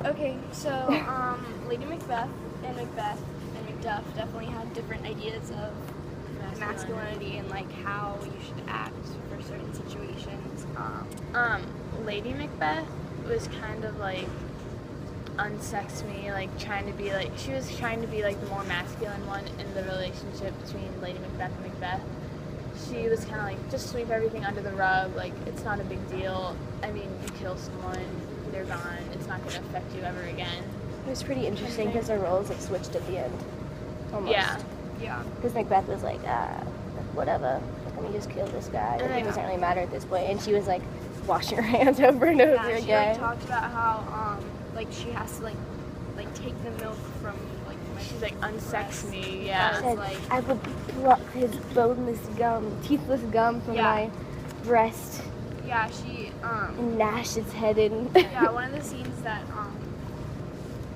Okay, so Lady Macbeth and Macduff definitely had different ideas of masculinity and like how you should act for certain situations. Lady Macbeth was kind of like unsexed me, like she was trying to be like the more masculine one in the relationship between Lady Macbeth and Macbeth. She was kind of like, just sweep everything under the rug, like it's not a big deal. I mean, you kill someone, they're gone, it's not going to affect you ever again. It was pretty interesting because their roles like switched at the end. Almost. Yeah. Because Macbeth was like, whatever, like, let me just kill this guy. It doesn't really matter at this point. And she was like washing her hands over and over again. She like talked about how like she has to like take the milk from like she's like unsex me. Yeah. Said, like I will pluck his boneless gum, teethless gum from my breast. Yeah, she and gnash its head in. Yeah, one of the scenes that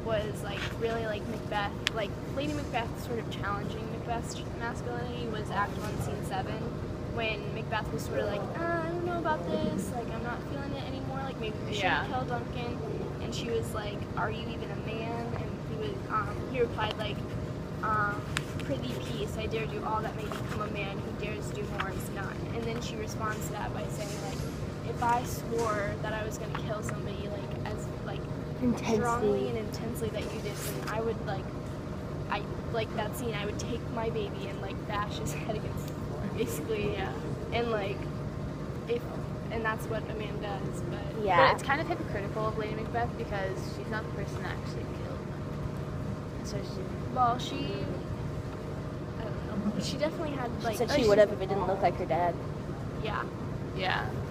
was like really like Macbeth, like Lady Macbeth sort of challenging Macbeth's masculinity was Act 1, Scene 7, when Macbeth was sort of like, I don't know about this, like I'm not feeling it anymore, like maybe we should kill Duncan, and she was like, are you even a man? And he replied like, prithee peace, I dare do all that may become a man who dares do more is none. And then she responds to that by saying like, if I swore that I was gonna kill somebody like as like strongly and intensely that you did, then I would like that scene, I would take my baby and like bash his head against the floor, basically, and like and that's what a man does, but it's kind of hypocritical of Lady Macbeth because she's not the person that actually killed them. So she definitely had like. Said she would have if it didn't look like her dad. Yeah.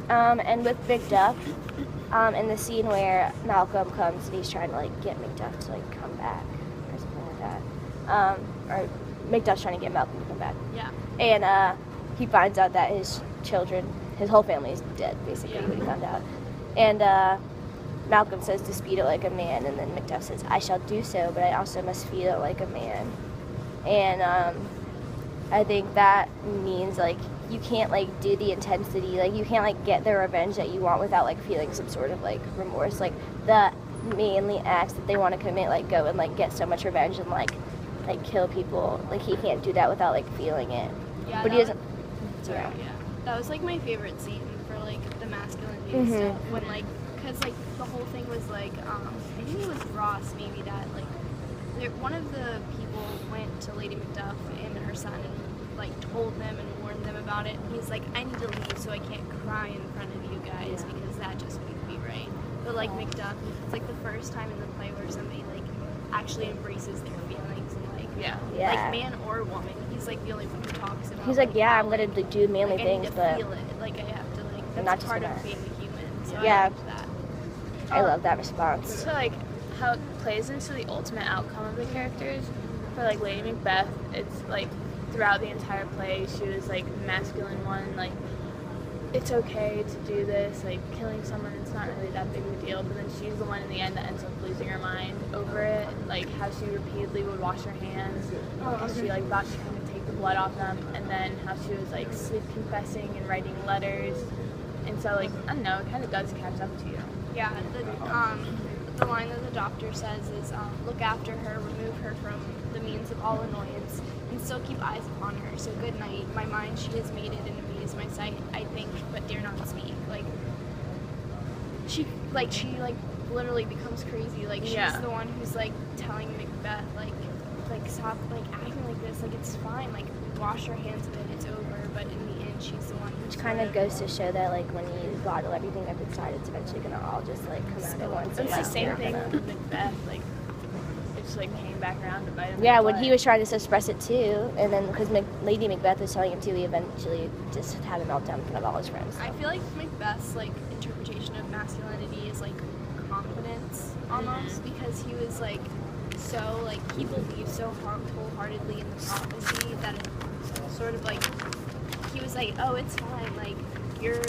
And with Macduff, in the scene where Malcolm comes and he's trying to like get Macduff to like come back or something like that, or Macduff's trying to get Malcolm to come back. Yeah. And he finds out that his whole family is dead, basically. He found out. And Malcolm says to speed it like a man, and then Macduff says, I shall do so, but I also must feel it like a man. And I think that means like you can't like do the intensity, like you can't like get the revenge that you want without like feeling some sort of like remorse, like the manly acts that they want to commit, like go and like get so much revenge and like kill people, like he can't do that without like feeling it. But he doesn't. That was like my favorite scene for like the masculinity stuff, when like, cause like the whole thing was like, I think it was Ross maybe that like, one of the people went to Lady Macduff and her son and like told them and warned them about it. And he's like, I need to leave so I can't cry in front of you guys because that just wouldn't be right. But like Macduff, it's like the first time in the play where somebody like actually embraces their feelings and like like man or woman. He's like the only one who talks about. He's like, I'm gonna do manly things, but feel it. Like I have to like. That's not just part of being a human. So yeah. I loved that. I love that response. So like how it plays into the ultimate outcome of the characters. For like Lady Macbeth, it's like throughout the entire play she was like the masculine one, like it's okay to do this, like killing someone, it's not really that big of a deal, but then she's the one in the end that ends up losing her mind over it, like how she repeatedly would wash her hands because she like thought she could take the blood off them, and then how she was like sleep confessing and writing letters, and so like I don't know, it kind of does catch up to you. Yeah, the line that the doctor says is, look after her, remove her from the means of all annoyance, and still keep eyes upon her. So good night. My mind she has made it, and of me is my sight. I think, but dare not speak. Like she literally becomes crazy. Like she's the one who's like telling Macbeth like stop like acting like this. Like it's fine. Like wash your hands of it. It's over. But in the end, she's the one who's which kind of goes to show that like when you bottle everything up inside, it's eventually gonna all just like come out at once. It's the same thing with Macbeth. Like it just like came back around to bite him. Yeah, when he was trying to suppress it too, and then because Lady Macbeth was telling him to, he eventually just had a meltdown in front of all his friends. I feel like Macbeth's like interpretation of masculinity is like confidence almost, because he was like so like he believed so wholeheartedly in the prophecy that it sort of like he was like, oh, it's fine, like you're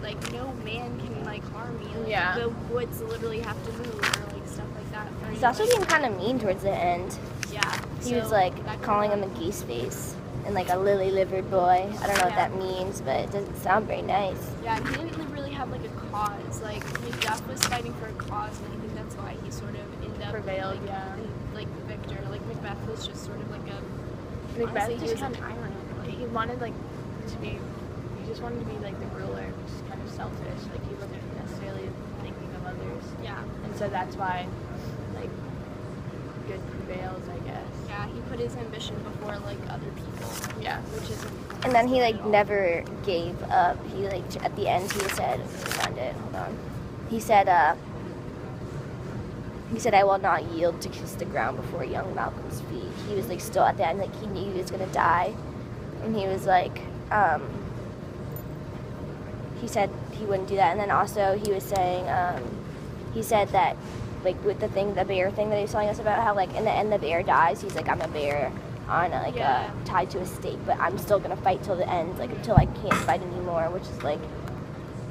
like no man can like harm me, like the woods literally have to move or like stuff like that. He's also being kind of mean towards the end. Yeah. He was like calling him a geese face and like a lily-livered boy. I don't know what that means, but it doesn't sound very nice. Yeah, and he didn't really have had like a cause. Like Macbeth was fighting for a cause, and I think that's why he sort of ended up Prevailed, like, yeah. like the victor. Like Macbeth was just sort of like a Macbeth honestly, he just was a kind of, tyrant. Like, he wanted like to be, he just wanted to be like the ruler, which is kind of selfish. Like he wasn't necessarily thinking of others, yeah, and so that's why like good prevails, I guess. yeah, he put his ambition before like other people. Yeah. Which isn't. And then he like at all. never gave up. He like at the end he said, find it. Hold on. He said, "I will not yield to kiss the ground before young Malcolm's feet." He was like still at the end, like he knew he was gonna die, and he was like, he said he wouldn't do that. And then also he was saying, he said that like with the bear thing that he was telling us about, how like in the end the bear dies. He's like, I'm a bear on like Yeah. tied to a stake, but I'm still gonna fight till the end, like until I can't fight anymore, which is like.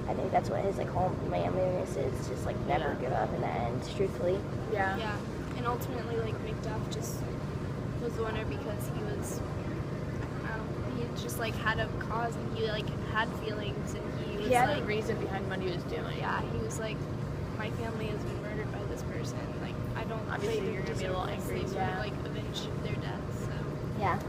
I think that's what his like whole manliness is, just like never Yeah. give up in the end, truthfully. Yeah. Yeah, and ultimately, like Macduff just was the winner because he was, I don't know, he just like had a cause and he like had feelings and he was He had like, a reason behind what he was doing. yeah, he was like, my family has been murdered by this person. Like I don't. Obviously, they you're gonna be a deserve little this. angry, They sort yeah. of like avenged their deaths. So Yeah.